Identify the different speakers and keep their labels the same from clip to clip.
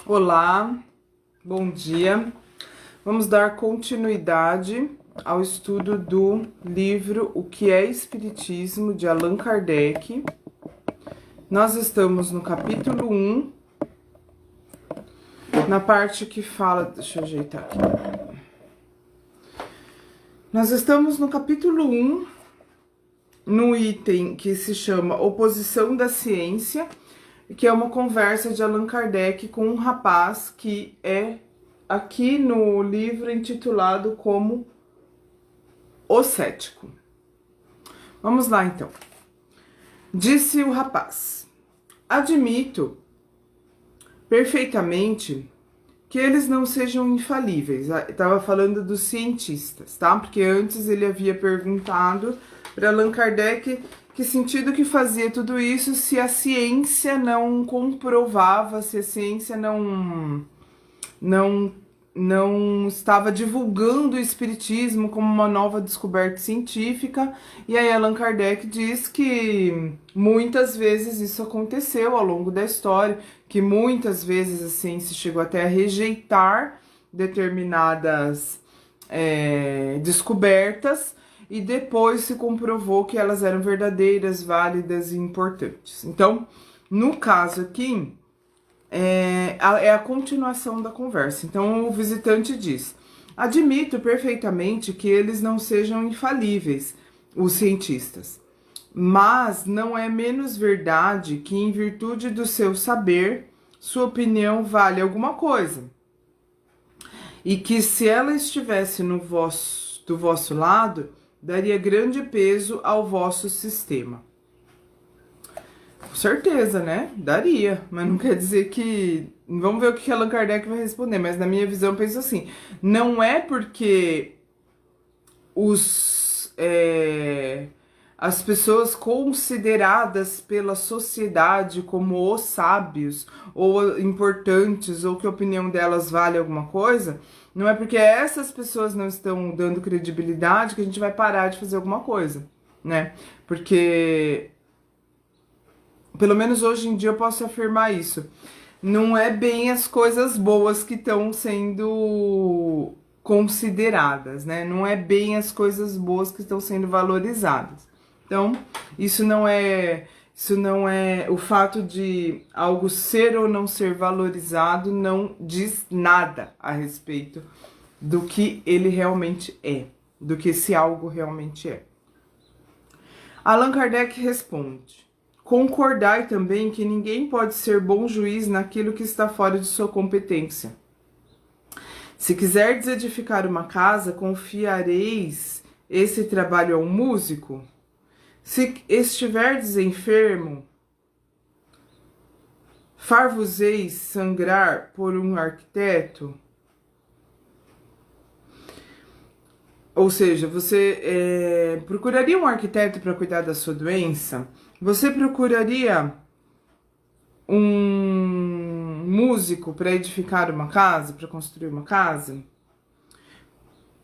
Speaker 1: Olá, bom dia. Vamos dar continuidade ao estudo do livro O que é Espiritismo, de Allan Kardec. Nós estamos no capítulo 1, na parte que fala... Deixa eu ajeitar aqui. Nós estamos no capítulo 1, no item que se chama Oposição da Ciência, que é uma conversa de Allan Kardec com um rapaz que é aqui no livro intitulado como O Cético. Vamos lá então. Disse o rapaz: admito perfeitamente que eles não sejam infalíveis. Estava falando dos cientistas, tá? Porque antes ele havia perguntado para Allan Kardec que sentido que fazia tudo isso se a ciência não comprovava, se a ciência não estava divulgando o espiritismo como uma nova descoberta científica. E aí Allan Kardec diz que muitas vezes isso aconteceu ao longo da história, que muitas vezes a ciência chegou até a rejeitar determinadas descobertas, e depois se comprovou que elas eram verdadeiras, válidas e importantes. Então, no caso aqui, é a continuação da conversa. Então, o visitante diz: admito perfeitamente que eles não sejam infalíveis, os cientistas, mas não é menos verdade que, em virtude do seu saber, sua opinião vale alguma coisa, e que, se ela estivesse do vosso lado, daria grande peso ao vosso sistema. Com certeza, né? Daria, mas não quer dizer que... Vamos ver o que Allan Kardec vai responder, mas na minha visão eu penso assim, não é porque as pessoas consideradas pela sociedade como os sábios, ou importantes, ou que a opinião delas vale alguma coisa, não é porque essas pessoas não estão dando credibilidade que a gente vai parar de fazer alguma coisa, né? Porque, pelo menos hoje em dia, eu posso afirmar isso. Não é bem as coisas boas que estão sendo consideradas, né? Não é bem as coisas boas que estão sendo valorizadas. Então, isso não é o fato de algo ser ou não ser valorizado, não diz nada a respeito do que ele realmente é, do que esse algo realmente é. Allan Kardec responde: concordai também que ninguém pode ser bom juiz naquilo que está fora de sua competência. Se quiserdes edificar uma casa, confiareis esse trabalho a um músico? Se estiverdes enfermo, far-vos-eis sangrar por um arquiteto? Ou seja, você procuraria um arquiteto para cuidar da sua doença? Você procuraria um músico para edificar uma casa, para construir uma casa?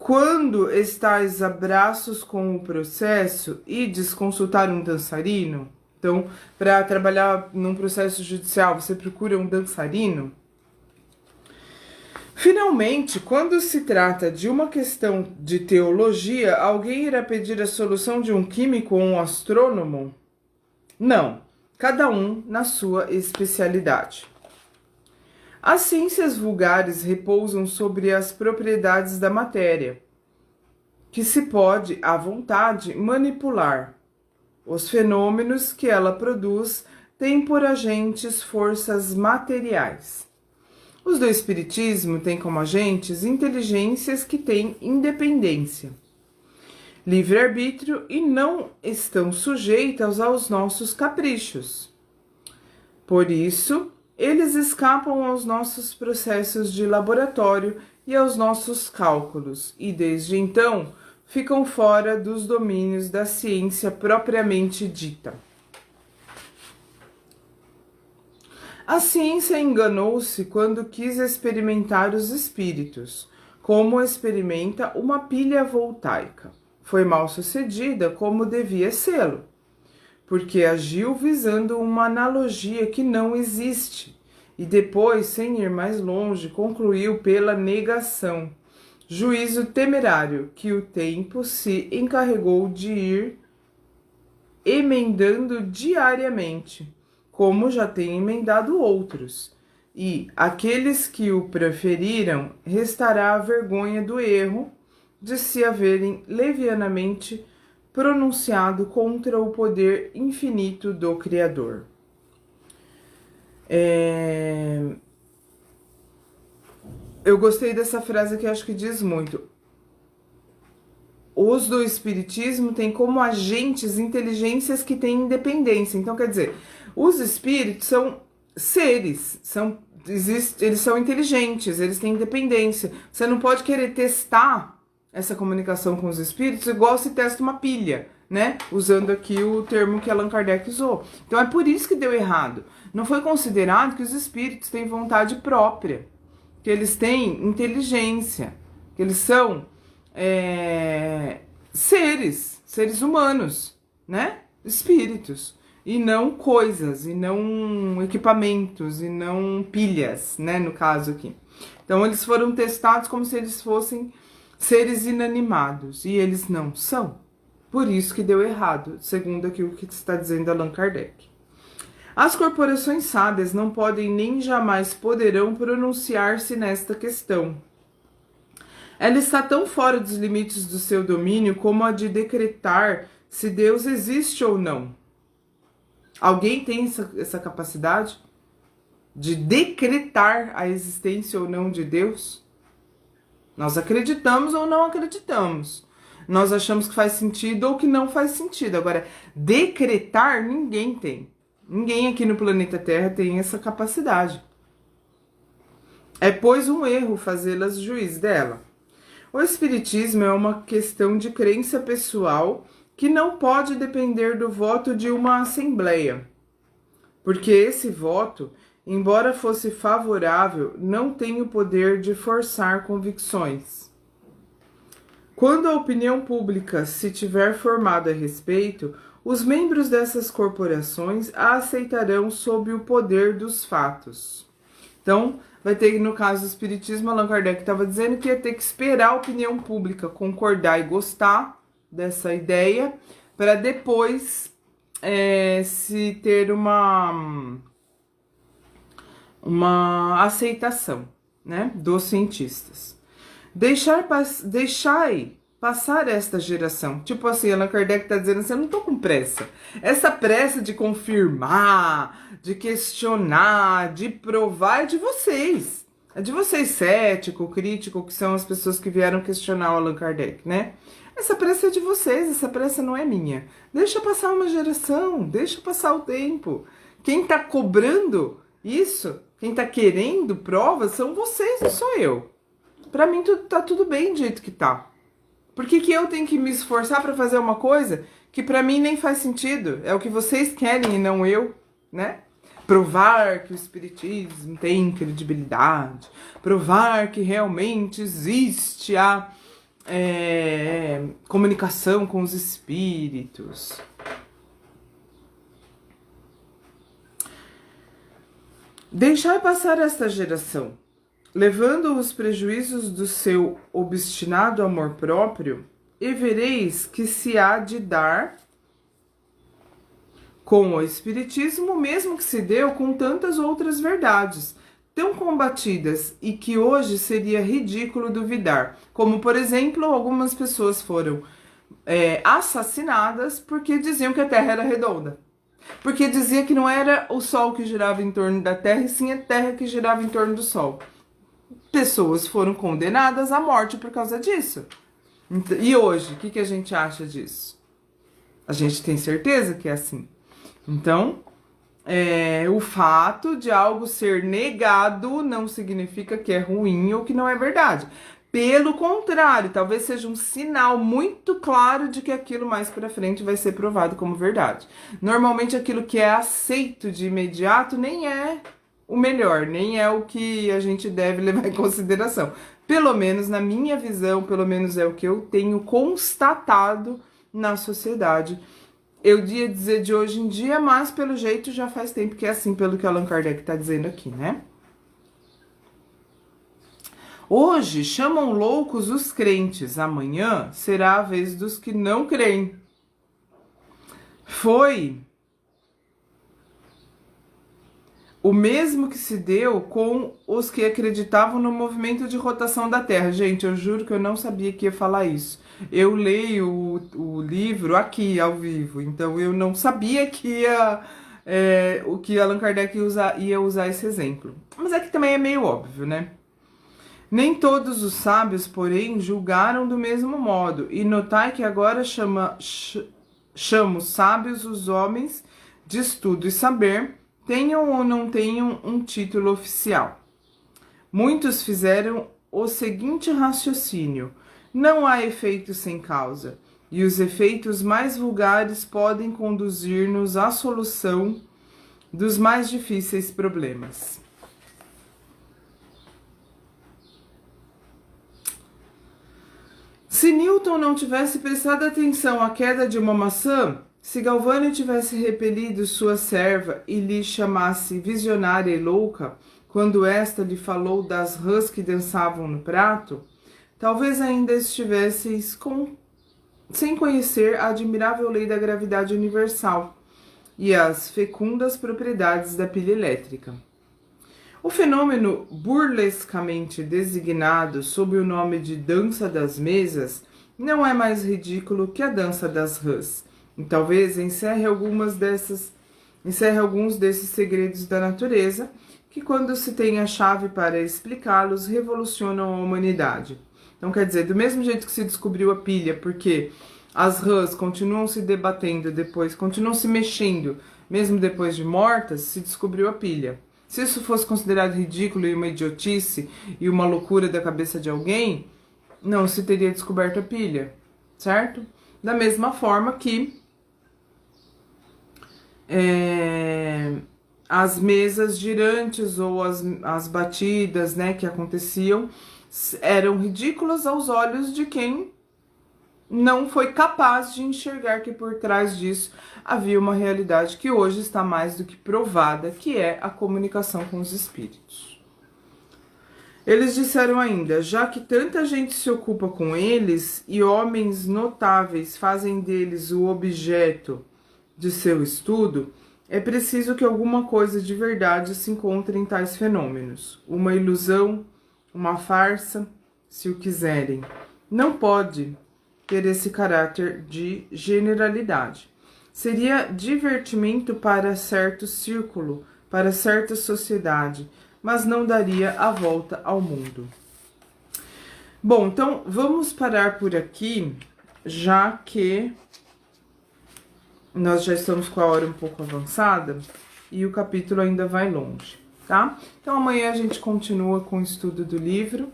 Speaker 1: Quando estáis a braços com o processo, ides consultar um dançarino? Então, para trabalhar num processo judicial, você procura um dançarino? Finalmente, quando se trata de uma questão de teologia, alguém irá pedir a solução de um químico ou um astrônomo? Não, cada um na sua especialidade. As ciências vulgares repousam sobre as propriedades da matéria, que se pode, à vontade, manipular. Os fenômenos que ela produz têm por agentes forças materiais. Os do Espiritismo têm como agentes inteligências que têm independência, livre-arbítrio e não estão sujeitas aos nossos caprichos. Por isso, eles escapam aos nossos processos de laboratório e aos nossos cálculos, e desde então ficam fora dos domínios da ciência propriamente dita. A ciência enganou-se quando quis experimentar os espíritos, como experimenta uma pilha voltaica. Foi mal sucedida como devia sê-lo, porque agiu visando uma analogia que não existe e depois, sem ir mais longe, concluiu pela negação. Juízo temerário que o tempo se encarregou de ir emendando diariamente, como já tem emendado outros. E aqueles que o preferiram, restará a vergonha do erro de se haverem levianamente pronunciado contra o poder infinito do Criador. Eu gostei dessa frase que acho que diz muito. Os do Espiritismo têm como agentes inteligências que têm independência. Então, quer dizer, os espíritos são seres, eles são inteligentes, eles têm independência. Você não pode querer testar essa comunicação com os espíritos igual se testa uma pilha, né? Usando aqui o termo que Allan Kardec usou. Então, é por isso que deu errado. Não foi considerado que os espíritos têm vontade própria, que eles têm inteligência, que eles são seres humanos, né? Espíritos, e não coisas, e não equipamentos, e não pilhas, né? No caso aqui. Então, eles foram testados como se eles fossem seres inanimados, e eles não são. Por isso que deu errado, segundo aqui o que está dizendo Allan Kardec. As corporações sábias não podem nem jamais poderão pronunciar-se nesta questão. Ela está tão fora dos limites do seu domínio como a de decretar se Deus existe ou não. Alguém tem essa capacidade de decretar a existência ou não de Deus? Nós acreditamos ou não acreditamos. Nós achamos que faz sentido ou que não faz sentido. Agora, decretar ninguém tem. Ninguém aqui no planeta Terra tem essa capacidade. É, pois, um erro fazê-las juiz dela. O Espiritismo é uma questão de crença pessoal que não pode depender do voto de uma assembleia, porque esse voto, embora fosse favorável, não tem o poder de forçar convicções. Quando a opinião pública se tiver formado a respeito, os membros dessas corporações a aceitarão sob o poder dos fatos. Então, vai ter, no caso do Espiritismo, Allan Kardec estava dizendo que ia ter que esperar a opinião pública concordar e gostar dessa ideia, para depois se ter uma aceitação, né, dos cientistas. Deixai passar esta geração. Tipo assim, Allan Kardec está dizendo assim, eu não tô com pressa. Essa pressa de confirmar, de questionar, de provar é de vocês. É de vocês, cético, crítico, que são as pessoas que vieram questionar o Allan Kardec, né? Essa pressa é de vocês, essa pressa não é minha. Deixa passar uma geração, deixa passar o tempo. Quem tá cobrando isso, quem tá querendo provas, são vocês, não sou eu. Pra mim tá tudo bem do jeito que tá. Por que eu tenho que me esforçar para fazer uma coisa que para mim nem faz sentido? É o que vocês querem e não eu, né? Provar que o Espiritismo tem credibilidade, provar que realmente existe a comunicação com os espíritos. Deixar passar esta geração, levando os prejuízos do seu obstinado amor próprio, e vereis que se há de dar com o Espiritismo, mesmo que se deu com tantas outras verdades, tão combatidas e que hoje seria ridículo duvidar. Como, por exemplo, algumas pessoas foram assassinadas porque diziam que a Terra era redonda. Porque dizia que não era o Sol que girava em torno da Terra, e sim a Terra que girava em torno do Sol. Pessoas foram condenadas à morte por causa disso. E hoje, o que a gente acha disso? A gente tem certeza que é assim. Então, o fato de algo ser negado não significa que é ruim ou que não é verdade. Pelo contrário, talvez seja um sinal muito claro de que aquilo mais para frente vai ser provado como verdade. Normalmente aquilo que é aceito de imediato nem é o melhor, nem é o que a gente deve levar em consideração. Pelo menos na minha visão, pelo menos é o que eu tenho constatado na sociedade eu ia dizer de hoje em dia, mas pelo jeito já faz tempo que é assim, pelo que Allan Kardec está dizendo aqui, né? Hoje chamam loucos os crentes, amanhã será a vez dos que não creem. Foi o mesmo que se deu com os que acreditavam no movimento de rotação da Terra. Gente, eu juro que eu não sabia que ia falar isso. Eu leio o livro aqui, ao vivo, então eu não sabia que o que Allan Kardec ia usar esse exemplo. Mas aqui também é meio óbvio, né? Nem todos os sábios, porém, julgaram do mesmo modo, e notai que agora chamo sábios os homens de estudo e saber, tenham ou não tenham um título oficial. Muitos fizeram o seguinte raciocínio: não há efeito sem causa, e os efeitos mais vulgares podem conduzir-nos à solução dos mais difíceis problemas. Se Newton não tivesse prestado atenção à queda de uma maçã, se Galvani tivesse repelido sua serva e lhe chamasse visionária e louca, quando esta lhe falou das rãs que dançavam no prato, talvez ainda estivesseis sem conhecer a admirável lei da gravidade universal e as fecundas propriedades da pilha elétrica. O fenômeno burlescamente designado sob o nome de dança das mesas não é mais ridículo que a dança das rãs, e talvez encerre alguns desses segredos da natureza que, quando se tem a chave para explicá-los, revolucionam a humanidade. Então, quer dizer, do mesmo jeito que se descobriu a pilha, porque as rãs continuam se debatendo depois, continuam se mexendo, mesmo depois de mortas, se descobriu a pilha. Se isso fosse considerado ridículo e uma idiotice e uma loucura da cabeça de alguém, não se teria descoberto a pilha, certo? Da mesma forma que as mesas girantes ou as batidas, né, que aconteciam eram ridículas aos olhos de quem não foi capaz de enxergar que por trás disso havia uma realidade que hoje está mais do que provada, que é a comunicação com os espíritos. Eles disseram ainda: já que tanta gente se ocupa com eles e homens notáveis fazem deles o objeto de seu estudo, é preciso que alguma coisa de verdade se encontre em tais fenômenos. Uma ilusão, uma farsa, se o quiserem. Não pode ter esse caráter de generalidade. Seria divertimento para certo círculo, para certa sociedade, mas não daria a volta ao mundo. Bom, então vamos parar por aqui, já que nós já estamos com a hora um pouco avançada e o capítulo ainda vai longe, tá? Então amanhã a gente continua com o estudo do livro,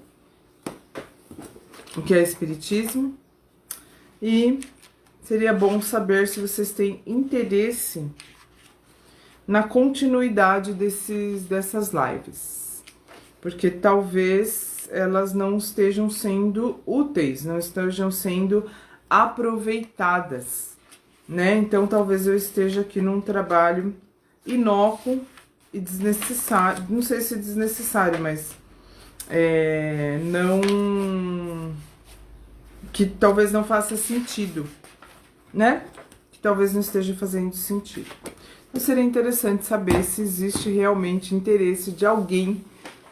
Speaker 1: o que é Espiritismo. E seria bom saber se vocês têm interesse na continuidade dessas lives, porque talvez elas não estejam sendo úteis, não estejam sendo aproveitadas, né? Então talvez eu esteja aqui num trabalho inócuo e desnecessário, não sei se desnecessário, mas que talvez não faça sentido, né? Que talvez não esteja fazendo sentido. Então seria interessante saber se existe realmente interesse de alguém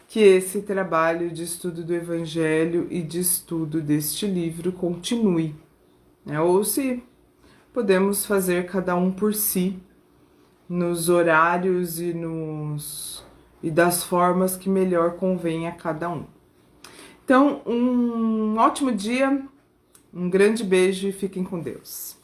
Speaker 1: que esse trabalho de estudo do Evangelho e de estudo deste livro continue, né? Ou se podemos fazer cada um por si, nos horários e das formas que melhor convém a cada um. Então, um ótimo dia, um grande beijo e fiquem com Deus.